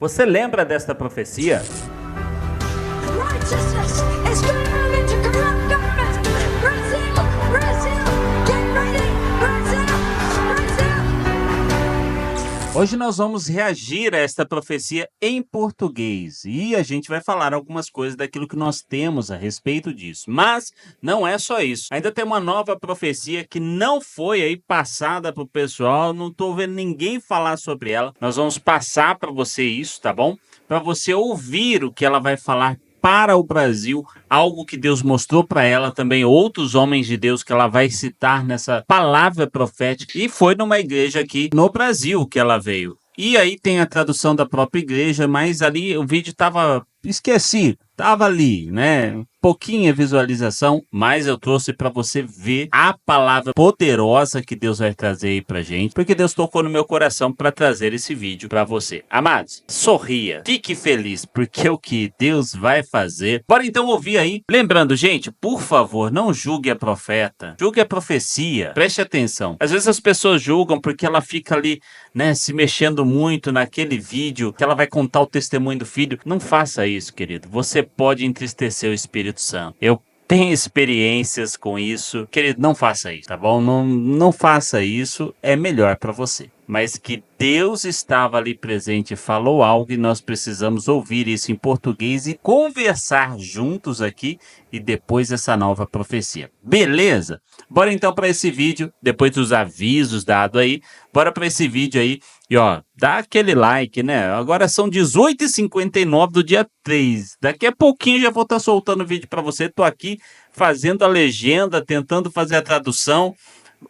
Você lembra desta profecia? Righteousness is going to move into corrupt government. Brazil, Brazil, get ready. Brazil, Brazil. Hoje nós vamos reagir a esta profecia em português e a gente vai falar algumas coisas daquilo que nós temos a respeito disso. Mas não é só isso. Ainda tem uma nova profecia que não foi aí passada para o pessoal, não estou vendo ninguém falar sobre ela. Nós vamos passar para você isso, tá bom? Para você ouvir o que ela vai falar para o Brasil, algo que Deus mostrou para ela também, outros homens de Deus que ela vai citar nessa palavra profética, e foi numa igreja aqui no Brasil que ela veio. E aí tem a tradução da própria igreja, mas ali o vídeo estava esquecido, estava ali, né? Pouquinha visualização, mas eu trouxe para você ver a palavra poderosa que Deus vai trazer aí pra gente, porque Deus tocou no meu coração para trazer esse vídeo para você. Amados, sorria, fique feliz, porque o que Deus vai fazer. Bora então ouvir aí. Lembrando, gente, por favor, não julgue a profeta, julgue a profecia, preste atenção. Às vezes as pessoas julgam porque ela fica ali, né, se mexendo muito naquele vídeo, que ela vai contar o testemunho do filho. Não faça isso, querido. Você pode entristecer o Espírito Santo. Eu tenho experiências com isso. Querido, não faça isso, tá bom? Não faça isso, é melhor para você. Mas que Deus estava ali presente e falou algo e nós precisamos ouvir isso em português e conversar juntos aqui e depois essa nova profecia. Beleza? Bora então para esse vídeo, depois dos avisos dados aí, bora para esse vídeo aí e ó, dá aquele like, né? Agora são 18h59 do dia 3. Daqui a pouquinho já vou estar soltando o vídeo para você. Tô aqui fazendo a legenda, tentando fazer a tradução.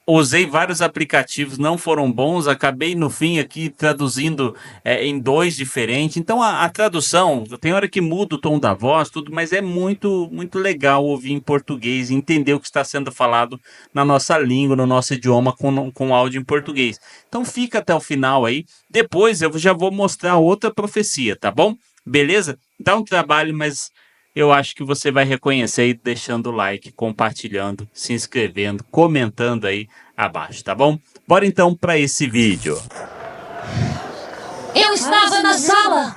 Usei vários aplicativos, não foram bons, acabei no fim aqui traduzindo em dois diferentes. Então a tradução, tem hora que muda o tom da voz, tudo, mas é muito legal ouvir em português e entender o que está sendo falado na nossa língua, no nosso idioma, com áudio em português. Então fica até o final aí, depois eu já vou mostrar outra profecia, tá bom? Beleza? Dá um trabalho, mas eu acho que você vai reconhecer aí deixando o like, compartilhando, se inscrevendo, comentando aí abaixo, tá bom? Bora então para esse vídeo. Eu estava na sala.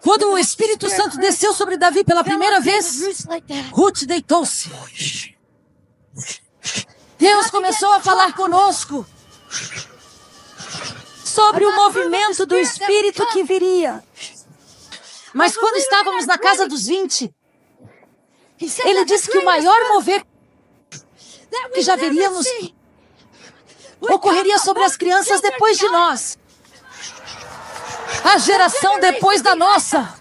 Quando o Espírito Santo desceu sobre Davi pela primeira vez, Ruth deitou-se. Deus começou a falar conosco sobre o movimento do Espírito que viria. Mas quando estávamos na casa dos 20, ele disse que o maior mover que já veríamos ocorreria sobre as crianças depois de nós. A geração depois da nossa.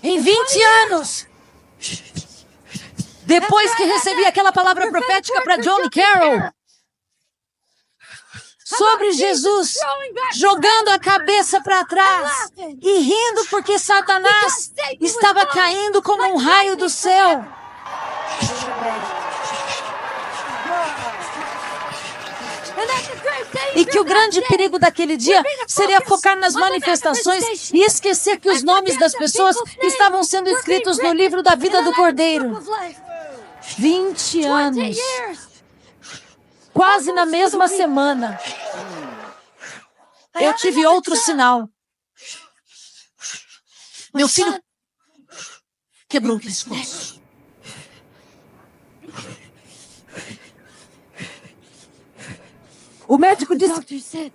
Em 20 anos, depois que recebi aquela palavra profética para John Carroll, sobre Jesus jogando a cabeça para trás e rindo porque Satanás estava caindo como um raio do céu. E que o grande perigo daquele dia seria focar nas manifestações e esquecer que os nomes das pessoas estavam sendo escritos no livro da vida do Cordeiro. 20 anos. Quase na mesma semana, eu tive outro sinal. Meu filho quebrou o pescoço. O médico disse...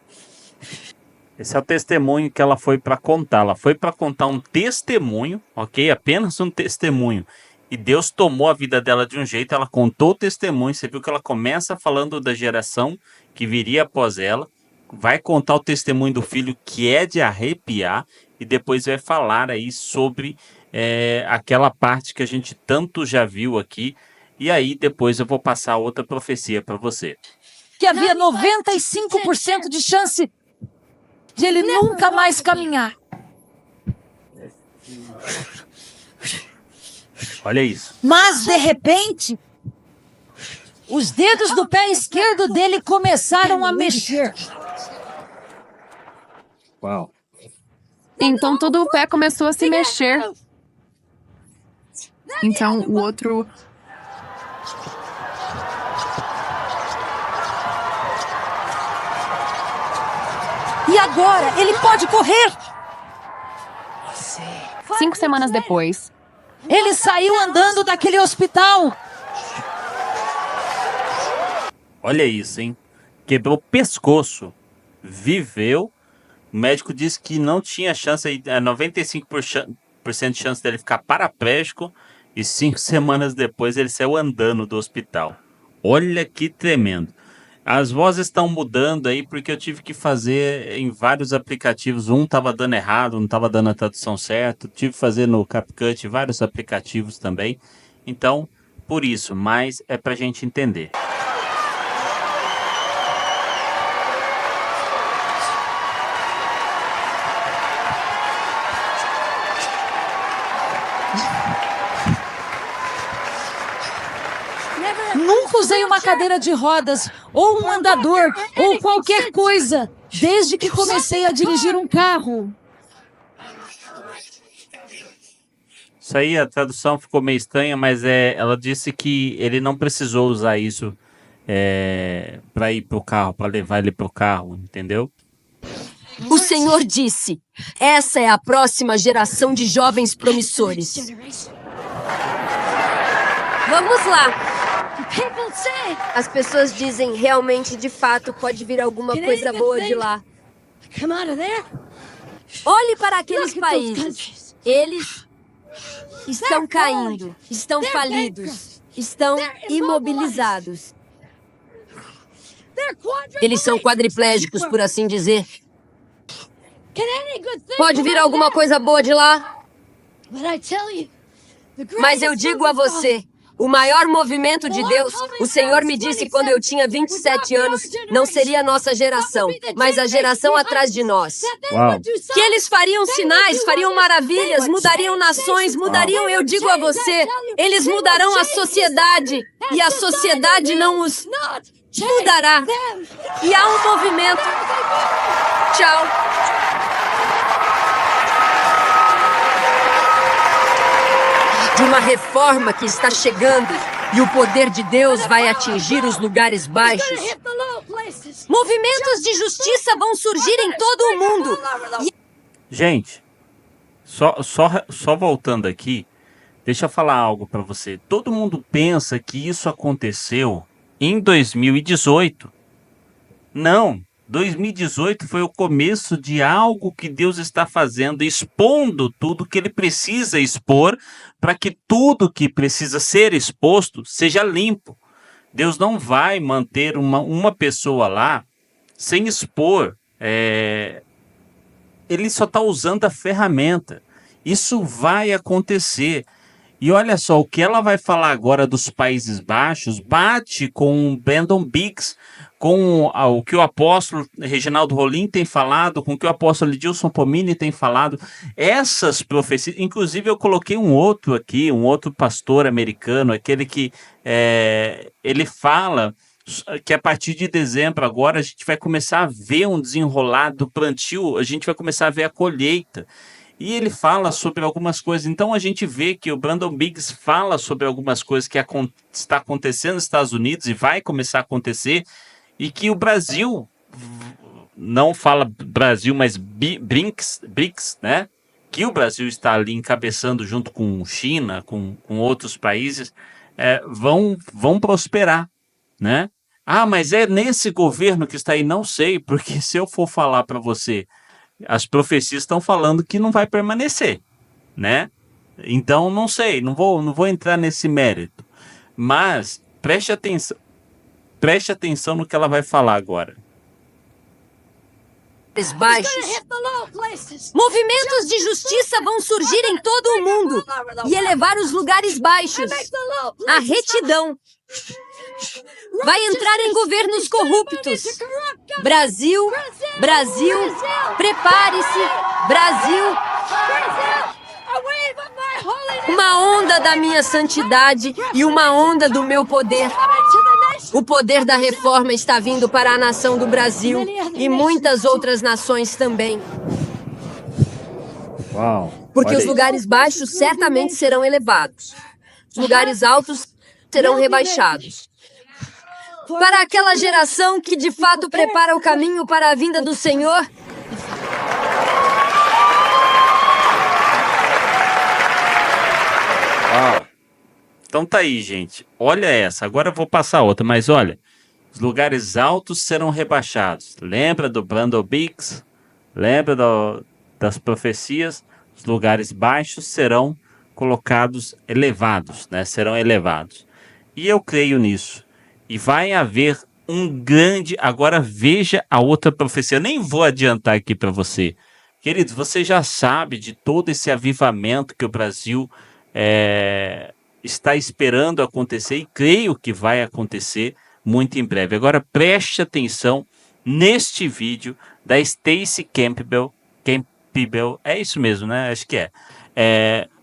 Esse é o testemunho que ela foi para contar. Ela foi para contar um testemunho, ok? Apenas um testemunho. E Deus tomou a vida dela de um jeito, ela contou o testemunho, você viu que ela começa falando da geração que viria após ela, vai contar o testemunho do filho que é de arrepiar, e depois vai falar aí sobre aquela parte que a gente tanto já viu aqui, e aí depois eu vou passar outra profecia para você. Que havia 95% de chance de ele nunca mais caminhar. Olha isso. Mas, de repente, os dedos do pé esquerdo dele começaram a mexer. Uau. Então todo o pé começou a se mexer. Então o outro E agora ele pode correr. 5 semanas depois, Ele saiu andando daquele hospital. Olha isso, hein? Quebrou o pescoço. Viveu. O médico disse que não tinha chance, 95% de chance dele ficar paraplégico. E 5 semanas depois ele saiu andando do hospital. Olha que tremendo. As vozes estão mudando aí porque eu tive que fazer em vários aplicativos. Um estava dando errado, não estava dando a tradução certa. Tive que fazer no CapCut, vários aplicativos também. Então, por isso, mas é pra gente entender. Nunca usei uma cadeira de rodas, ou um andador, ou qualquer coisa, desde que comecei a dirigir um carro. Isso aí, a tradução ficou meio estranha, mas ela disse que ele não precisou usar isso para ir pro carro, para levar ele pro carro, entendeu? O Senhor disse: essa é a próxima geração de jovens promissores. Vamos lá. As pessoas dizem, realmente, de fato, pode vir alguma coisa boa de lá. Olhe para aqueles países. Eles estão caindo, estão falidos, estão imobilizados. Eles são quadriplégicos, por assim dizer. Pode vir alguma coisa boa de lá? Mas eu digo a você, o maior movimento de Deus, o Senhor me disse quando eu tinha 27 anos, não seria a nossa geração, mas a geração atrás de nós. Uau. Que eles fariam sinais, fariam maravilhas, mudariam nações, mudariam, eu digo a você, eles mudarão a sociedade e a sociedade não os mudará. E há um movimento. Tchau. De uma reforma que está chegando e o poder de Deus vai atingir os lugares baixos. Movimentos de justiça vão surgir em todo o mundo. Gente, só voltando aqui, deixa eu falar algo para você. Todo mundo pensa que isso aconteceu em 2018. Não, 2018 foi o começo de algo que Deus está fazendo, expondo tudo que ele precisa expor, para que tudo que precisa ser exposto seja limpo. Deus não vai manter uma pessoa lá sem expor. Ele só está usando a ferramenta. Isso vai acontecer. E olha só, o que ela vai falar agora dos Países Baixos bate com o Brandon Biggs, com o que o apóstolo Reginaldo Rolim tem falado, com o que o apóstolo Edilson Pomini tem falado. Essas profecias, inclusive eu coloquei um outro aqui, um outro pastor americano, aquele que ele fala que a partir de dezembro agora a gente vai começar a ver um desenrolar do plantio, a gente vai começar a ver a colheita. E ele fala sobre algumas coisas. Então a gente vê que o Brandon Biggs fala sobre algumas coisas que está acontecendo nos Estados Unidos e vai começar a acontecer. E que o Brasil, não fala Brasil, mas BRICS, né? Que o Brasil está ali encabeçando junto com China, com outros países, vão prosperar, né? Ah, mas é nesse governo que está aí? Não sei, porque se eu for falar para você, as profecias estão falando que não vai permanecer, né? Então, não sei, não vou entrar nesse mérito. Mas preste atenção no que ela vai falar agora. Baixos. Movimentos de justiça vão surgir em todo o mundo e elevar os lugares baixos. A retidão vai entrar em governos corruptos. Brasil, Brasil, prepare-se, Brasil. Uma onda da minha santidade e uma onda do meu poder. O poder da reforma está vindo para a nação do Brasil e muitas outras nações também. Uau! Porque os lugares baixos certamente serão elevados. Os lugares altos serão rebaixados. Para aquela geração que de fato prepara o caminho para a vinda do Senhor, Então tá aí, gente. Olha essa. Agora eu vou passar outra, mas olha. Os lugares altos serão rebaixados. Lembra do Brandon Biggs? Lembra das profecias? Os lugares baixos serão colocados elevados, né? Serão elevados. E eu creio nisso. E vai haver um grande... Agora veja a outra profecia. Eu nem vou adiantar aqui para você. Queridos, você já sabe de todo esse avivamento que o Brasil está esperando acontecer e creio que vai acontecer muito em breve. Agora preste atenção neste vídeo da Stacey Campbell, é isso mesmo, né? Acho que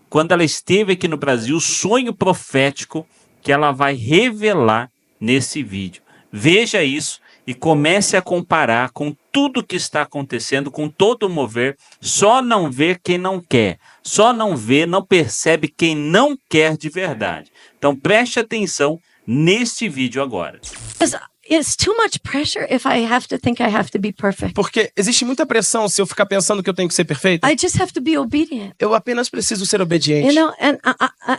quando ela esteve aqui no Brasil, o sonho profético que ela vai revelar nesse vídeo. Veja isso e comece a comparar com tudo que está acontecendo, com todo o mover. Só não vê quem não quer. Só não vê, não percebe quem não quer de verdade. Então preste atenção neste vídeo agora. It's too much pressure if I have to think I have to be perfect. Porque existe muita pressão se eu ficar pensando que eu tenho que ser perfeito. I just have to be obedient. Eu apenas preciso ser obediente. You know, and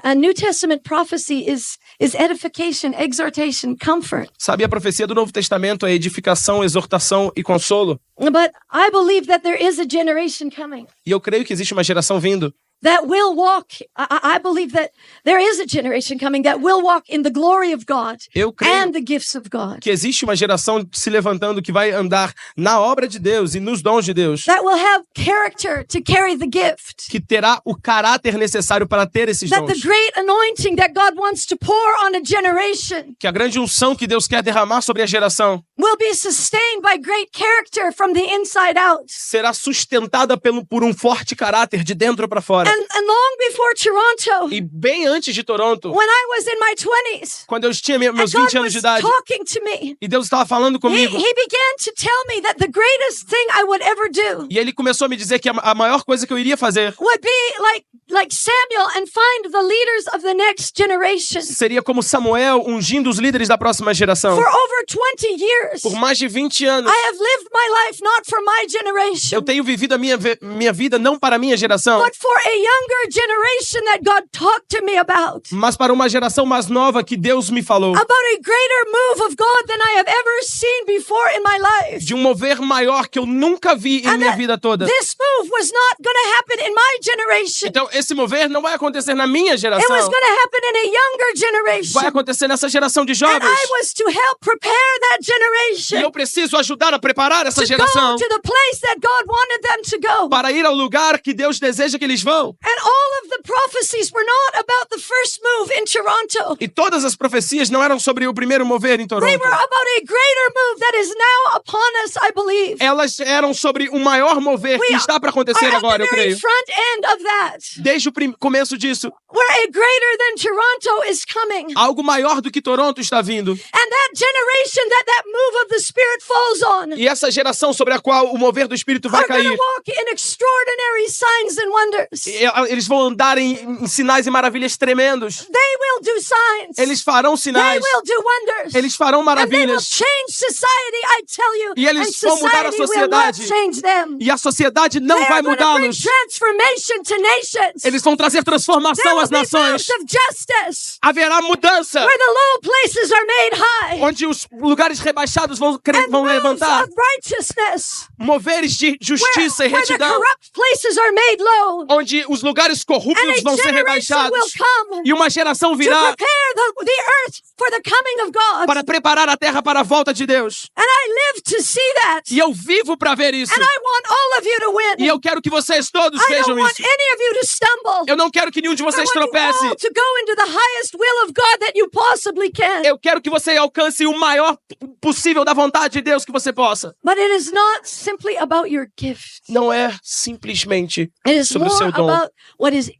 a New Testament prophecy is edification, exhortation, comfort. Sabe, a profecia do Novo Testamento é edificação, exortação e consolo. But I believe that there is a generation coming E eu creio que existe uma geração vindo that will walk. I believe that there is a generation coming that will walk in the glory of God Eu creio and the gifts of God. que existe uma geração se levantando que vai andar na obra de Deus e nos dons de Deus, That will have character to carry the gift. que terá o caráter necessário para ter esses That the dons. great anointing that God wants to pour on a generation Que a grande unção que Deus quer derramar sobre a geração will be sustained by great character from the inside out. será sustentada por um forte caráter de dentro para fora. And long before Toronto, E bem antes de Toronto, when I was in my 20s, quando eu tinha meus and God 20 anos was de idade, talking to me, e Deus estava falando he comigo, began to tell me that the greatest thing I would ever do e ele começou a me dizer que a maior coisa que eu iria fazer would be like Samuel and find the leaders of the next generation. seria como Samuel ungindo os líderes da próxima geração. For over 20 years, Por mais de 20 anos, I have lived my life not for my generation, eu tenho vivido a minha vida não para a minha geração, but for a younger generation that God talked to me about. mas para uma geração mais nova que Deus me falou. About a greater move of God than I have ever seen before in my life. De um mover maior que eu nunca vi em minha vida toda. This move was not going to happen in my generation. Então, esse mover não vai acontecer na minha It geração. was going to happen in a younger generation. Vai acontecer nessa geração de And jovens. I was to help prepare that E generation eu preciso ajudar a preparar essa to geração go to the place that God wanted them to go. para ir ao lugar que Deus deseja que eles vão. And all of the prophecies were not about the first move in Toronto. E todas as profecias não eram sobre o primeiro mover em They Toronto. were about a greater move that is now upon us, I believe. Elas eram sobre o maior mover que está para acontecer Are at agora, the eu very creio. front end of that, Desde o começo disso, where a greater than Toronto is coming. algo maior do que Toronto está vindo. And that generation that move of the Spirit falls on E essa geração sobre a qual o mover do Espírito vai are going cair. to walk in extraordinary signs and wonders. Eles vão andar em sinais e maravilhas tremendos. They will do signs. Eles farão They sinais. will do wonders. Eles farão And they will maravilhas. change society, I tell you. E eles And vão mudar a society will not sociedade. change them. E a sociedade não They vai are going to bring mudá-los. transformation to nations. Eles vão trazer There transformação will às be nações. moves of justice Haverá mudança. where the low places are made high. Onde os lugares rebaixados vão And moves levantar. of righteousness Moveres de justiça e where the retidão. corrupt places are made low. Onde os lugares And corruptos a vão ser generation will rebaixados. come E uma geração to virá prepare the earth for the coming of God. para preparar a terra para a volta de Deus. And I live to see that. E eu vivo para ver isso. And I want all of you to win. E eu quero que vocês todos I don't vejam want isso. any of you to stumble. Eu não quero que nenhum de I vocês want you all tropece. to go into the highest will of God that you possibly can. Eu quero que você alcance o maior possível da vontade de Deus que você possa. But it is not simply about your gift. Não é simplesmente It is sobre o more seu dom. about what is,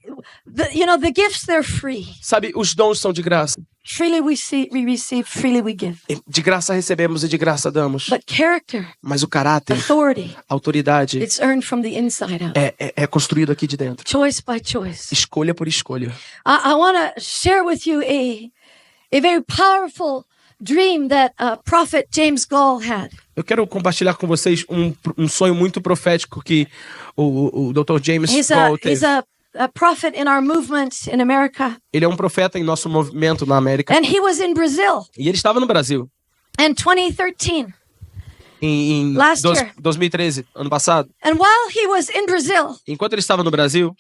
the gifts, they're free. Sabe, os dons são de graça. Freely we receive, freely we give. De graça recebemos e de graça damos. But character, Mas o caráter, authority, a autoridade, it's earned from the inside out. é construído aqui de dentro. Choice by choice. Escolha por escolha. I want to share with you a very powerful dream that Prophet James Gall had. Eu quero compartilhar com vocês um sonho muito profético que o Dr. James He's Gall a teve. a prophet in our movement in America. Ele é um profeta em nosso movimento na América. And he was in Brazil E ele estava no Brasil in 2013. em Last year. 2013, ano passado. And while he was in Brazil, Enquanto ele estava no Brasil,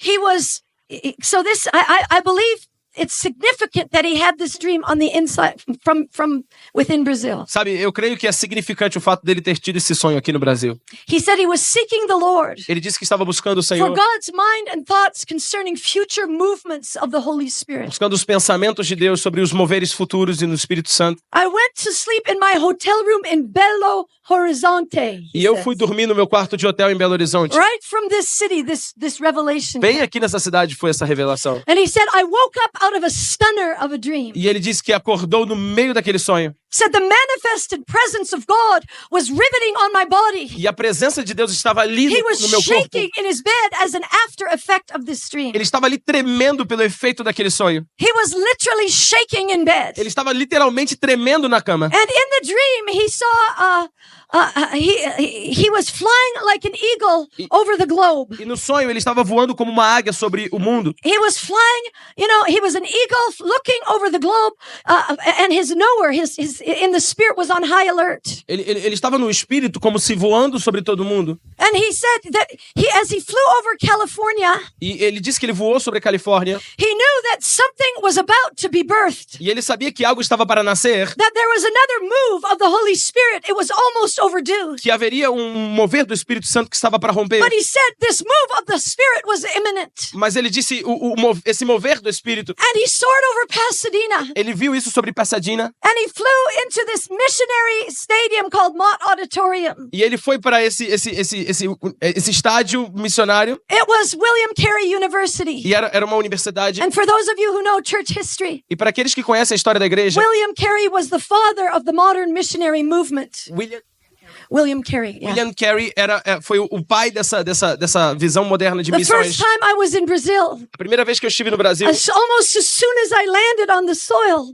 so this, I believe it's significant that he had this dream on the inside from within Brazil. sabe, eu creio que é significante o fato dele ter tido esse sonho aqui no Brasil. He said he was seeking the Lord Ele disse que estava buscando o for Senhor, God's mind and thoughts concerning future movements of the Holy Spirit. buscando os pensamentos de Deus sobre os moveres futuros e no Espírito Santo. I went to sleep in my hotel room in Belo Horizonte. he E eu says. fui dormir no meu quarto de hotel em Belo Horizonte. Right from this city, this revelation. Bem aqui nessa cidade foi essa revelação. And he said, I woke up out of a stunner of a dream. E ele disse que acordou no meio daquele sonho. Said the manifested presence of God was riveting on my body. E a presença de Deus estava ali He was no meu corpo. shaking in his bed as an after effect of this dream. Ele estava ali tremendo pelo efeito daquele sonho. He was literally shaking in bed. Ele estava literalmente tremendo na cama. And in the dream, he saw he was flying like an eagle over the globe. E no sonho ele estava voando como uma águia sobre o mundo. He was flying, he was an eagle looking over the globe, and his knower, his in the spirit was on high alert. Ele estava no espírito como se voando sobre todo mundo. And he said that as he flew over California, E ele disse que ele voou sobre a Califórnia. he knew that something was about to be birthed. E ele sabia que algo estava para nascer. That there was another move of the Holy Spirit. It was almost overdue. Que haveria um mover do Espírito Santo que estava para romper. But he said this move of the Spirit was imminent. Mas ele disse esse mover do Espírito. And he soared over Pasadena. Ele viu isso sobre Pasadena. And he flew into this missionary stadium called Mott Auditorium. E ele foi para esse estádio missionário. It was William Carey University. E era uma universidade. And for those of you who know church history, E para aqueles que conhecem a história da igreja, William Carey was the father of the modern missionary movement. William Carey. Yeah. William Carey foi o pai dessa visão moderna de The missões. first time I was in Brazil, A primeira vez que eu estive no Brasil, almost as soon as I landed on the soil,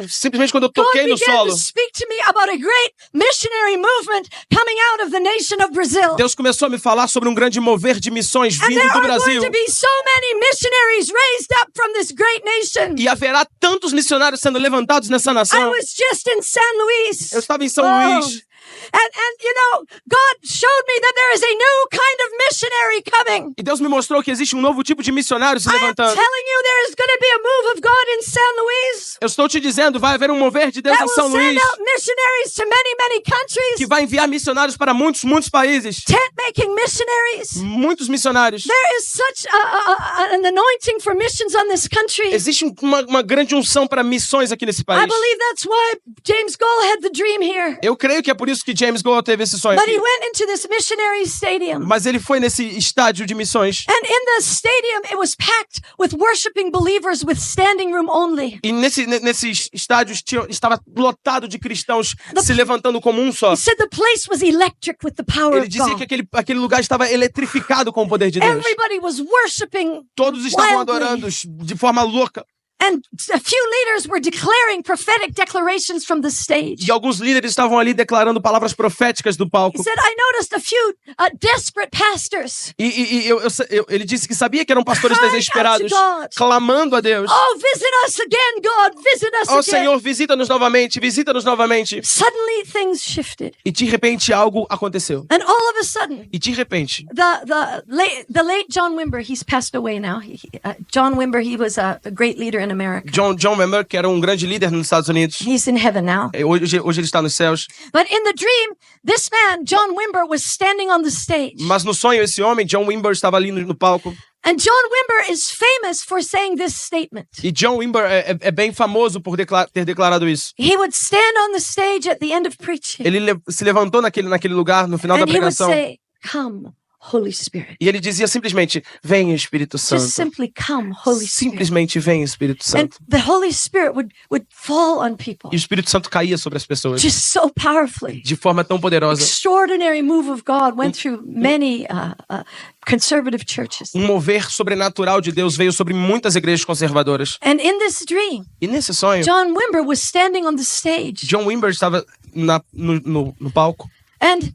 simplesmente quando eu God toquei no began solo, to speak to me about a great missionary movement coming out of the nation of Brazil. Deus começou a me falar sobre um grande mover de missões And vindo there do are Brasil. going to be so many missionaries raised up from this great nation. E haverá tantos missionários sendo levantados nessa I nação. was just in San Luis. Eu estava em São Oh. Luís. And God showed me that there is a new kind of missionary coming. E Deus me mostrou que existe um novo tipo de missionário se I am levantando. telling you, there is going to be a move of God in San Luis Eu estou te dizendo, vai haver um mover de Deus that em will São send Luís, out missionaries to many, many countries. que vai enviar missionários para muitos países. Tent-making missionaries. Muitos missionários. There is such an anointing for missions on this country. Existe uma grande unção para missões aqui nesse I país. believe that's why James Goll had the dream here. Eu creio que é por isso que James Goll teve esse sonho But he aqui. went into this missionary stadium. Mas ele foi nesse estádio de missões. And in the stadium, it was packed with worshiping believers with standing room only. E nesses estádios estava lotado de cristãos se levantando como um só. He said the place was electric with the power Ele of dizia God. que aquele lugar estava eletrificado com o poder de Deus. Everybody was worshiping Todos estavam wildly. adorando de forma louca. And a few leaders were declaring prophetic declarations from the stage. E alguns líderes estavam ali declarando palavras proféticas do palco. He said, I noticed a few desperate pastors. Ele disse que sabia que eram pastores Crying desesperados, out to God. clamando a Deus. Oh, visit us again, God, visit us Oh again. Senhor, visita-nos novamente, visita-nos novamente. Suddenly things shifted. E de repente algo aconteceu. And all of a sudden, E de repente, the late John Wimber, he's passed away now. John Wimber, he was a great leader in America. John Wimber, que era um grande líder nos Estados Unidos, He's in heaven now. hoje ele está nos céus. But in the dream, this man, John Wimber, was standing on the stage. Mas no sonho, esse homem, John Wimber, estava ali no palco. And John Wimber is famous for saying this statement. E John Wimber é bem famoso por ter declarado isso. He would stand on the stage at the end of preaching. Ele se levantou naquele lugar no final da And he would pregação. say, come, Holy Spirit. E ele dizia simplesmente, vem Espírito Santo. Just simply come, Holy Spirit. Simplesmente vem Espírito And Santo. the Holy Spirit would fall on people. E o Espírito Santo caía sobre as pessoas. Just so powerfully. De forma tão poderosa. Extraordinary move of God went through many conservative churches. Um mover sobrenatural de Deus veio sobre muitas igrejas conservadoras. And in this dream, E nesse sonho, John Wimber was standing on the stage. John Wimber estava no palco. And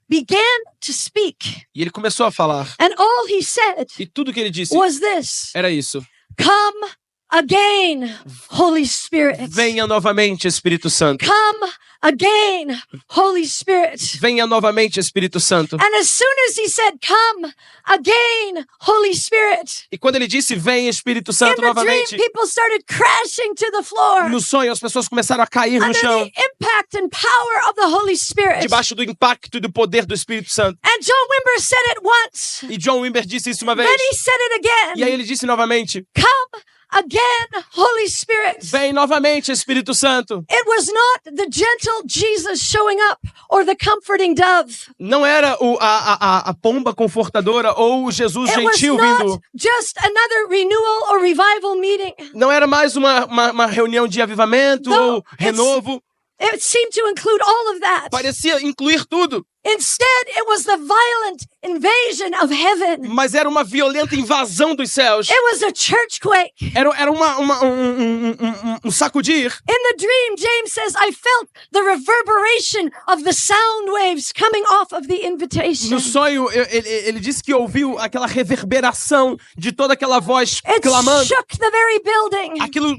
began to speak. E ele começou a falar. And all he said E tudo que ele disse was this: era isso. Come again, Holy Spirit. Venha novamente, Espírito Santo. Come again, Holy Spirit. Venha novamente, Espírito Santo. And as soon as he said, Come again, Holy Spirit, E quando ele disse, vem, Espírito in Santo, the dream, novamente, people started crashing to the floor no sonho as pessoas começaram a cair no under chão, the impact and power of the Holy Spirit. debaixo do impacto e do poder do Espírito Santo. And John Wimber said it once. E John Wimber disse isso uma vez. Then he said it E aí again. ele disse novamente, Come again, Holy Spirit. vem novamente, Espírito Santo. It was not the gentle Jesus showing up or the comforting dove. Não era a pomba confortadora ou o Jesus It was gentil not vindo. just another renewal or revival meeting. Não era mais uma reunião de avivamento Não, ou renovo. It seemed to include all of that. Parecia incluir tudo. Instead, it was the violent invasion of heaven. Mas era uma violenta invasão dos céus. It was a church quake. Era um sacudir. In the dream, James says, I felt the reverberation of the sound waves coming off of the invitation. No sonho, ele disse que ouviu aquela reverberação de toda aquela voz It clamando. shook the very building. Aquilo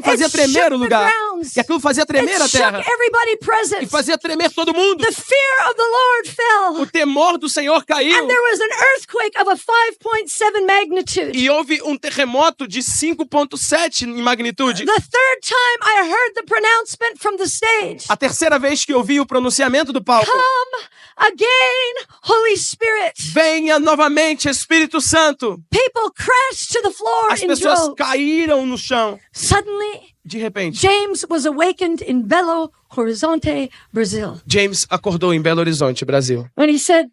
fazia It tremer shook o the lugar. grounds. E aquilo fazia tremer a It terra. shook everybody present. E fazia tremer todo mundo. The fear of the Lord fell. O temor do Senhor caiu. And there was an earthquake of a 5.7 magnitude. E houve um terremoto de 5,7 em magnitude. The third time I heard the pronouncement from the stage. A terceira vez que ouvi o pronunciamento do palco. Come again, Holy Spirit. Venha novamente, Espírito Santo. People crashed to the floor As in pessoas droves. caíram no chão. Suddenly, De repente, James was awakened in Belo Horizonte, Brazil. James acordou em Belo Horizonte, Brasil. When he said,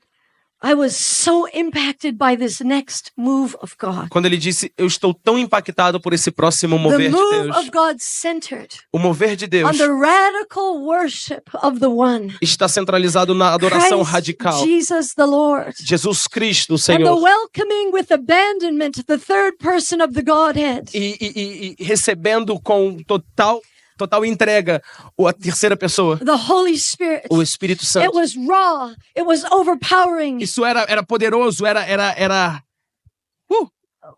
I was so impacted by this next move of God. Quando ele disse, eu estou tão impactado por esse próximo The mover de move Deus. of God centered O mover de Deus on the radical worship of the one. está centralizado na adoração Christ radical. Jesus the Lord. Jesus Cristo, o And the Senhor. welcoming with abandonment the third person of the Godhead. E recebendo com total entrega a terceira pessoa, The Holy Spirit. o Espírito It Santo. was raw. It was overpowering. Isso era poderoso, era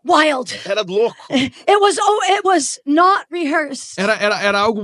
Wild. louco. It was not rehearsed. Era algo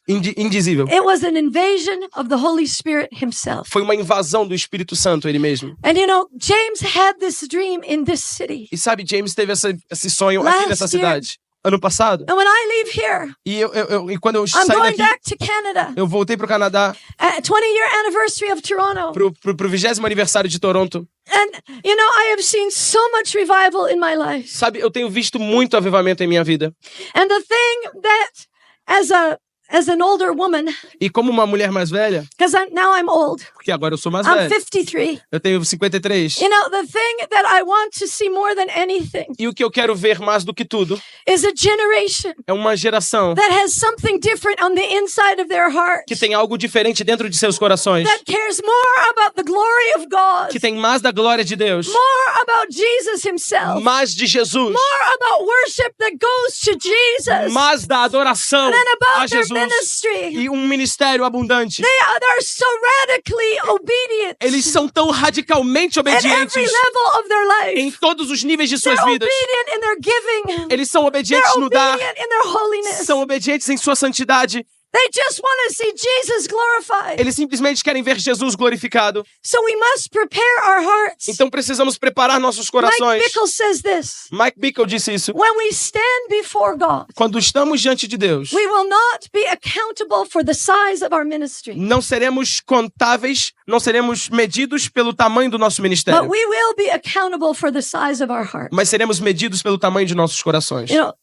indizível. It was an invasion of the Holy Spirit himself. Foi uma invasão do Espírito Santo, ele mesmo. And you know, James had this dream in this city. E sabe, James teve esse sonho Last aqui nessa year. cidade, ano passado. And when I leave here, E quando eu I'm saí going daqui, back to Canada. eu voltei pro Canadá, 20-year anniversary of Toronto. pro 20º aniversário de Toronto. And you know, I have seen so much revival in my life. Sabe, eu tenho visto muito avivamento em minha vida. And the thing that as an older woman, E como uma mulher mais velha, because now I'm old. porque agora eu sou mais I'm velho, 53. eu tenho 53. You know, the thing that I want to see more than anything E o que eu quero ver mais do que tudo is a generation é uma geração that has something different on the inside of their heart. que tem algo diferente dentro de seus corações, That cares more about the glory of God. que tem mais da glória de Deus, More about Jesus himself. mais de Jesus, More about worship that goes to Jesus. mais da adoração Than a about their Jesus ministry. e um ministério abundante. They're so radically obedient. Eles são tão radicalmente At every obedientes level of their em life. todos os níveis de suas They're vidas. obedient in their giving. Eles são They're obedientes no dar, obedient in their holiness. são obedientes em sua santidade. They just want to see Jesus glorified. Eles simplesmente querem ver Jesus glorificado. So we must prepare our hearts. Então precisamos preparar nossos Mike corações. Bickle says this. Mike Bickle disse isso. When we stand before God, Quando estamos diante de Deus, we will not be accountable for the size of our ministry, não seremos contáveis, não seremos medidos pelo tamanho do nosso but ministério, we will be accountable for the size of our heart. mas seremos medidos pelo tamanho de nossos corações. You know,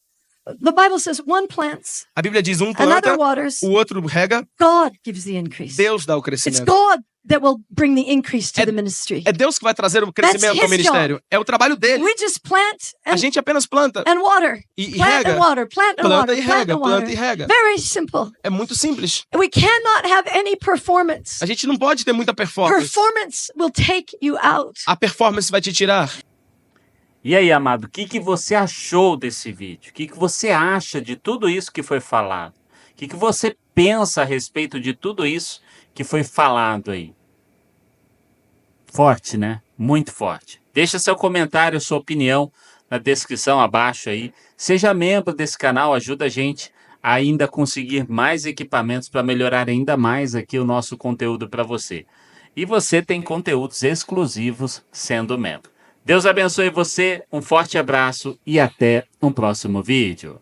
the Bible says one plants, A Bíblia diz, um another planta, waters, o outro rega, God gives the increase. Deus dá o It's crescimento. God that will bring the increase to É- the ministry. É Deus que vai trazer o crescimento ao his ministério. É o trabalho dele. We just plant A and, gente apenas planta and water. e Plant rega. and water, plant and Planta water, e plant rega, and planta water. e rega. Very simple. É muito simples. We cannot have any performance. A gente não pode ter muita performance. Performance will take you out. A performance vai te tirar. E aí, amado, o que você achou desse vídeo? O que você acha de tudo isso que foi falado? O que você pensa a respeito de tudo isso que foi falado aí? Forte, né? Muito forte. Deixa seu comentário, sua opinião na descrição abaixo aí. Seja membro desse canal, ajuda a gente a ainda conseguir mais equipamentos para melhorar ainda mais aqui o nosso conteúdo para você. E você tem conteúdos exclusivos sendo membro. Deus abençoe você, um forte abraço e até um próximo vídeo.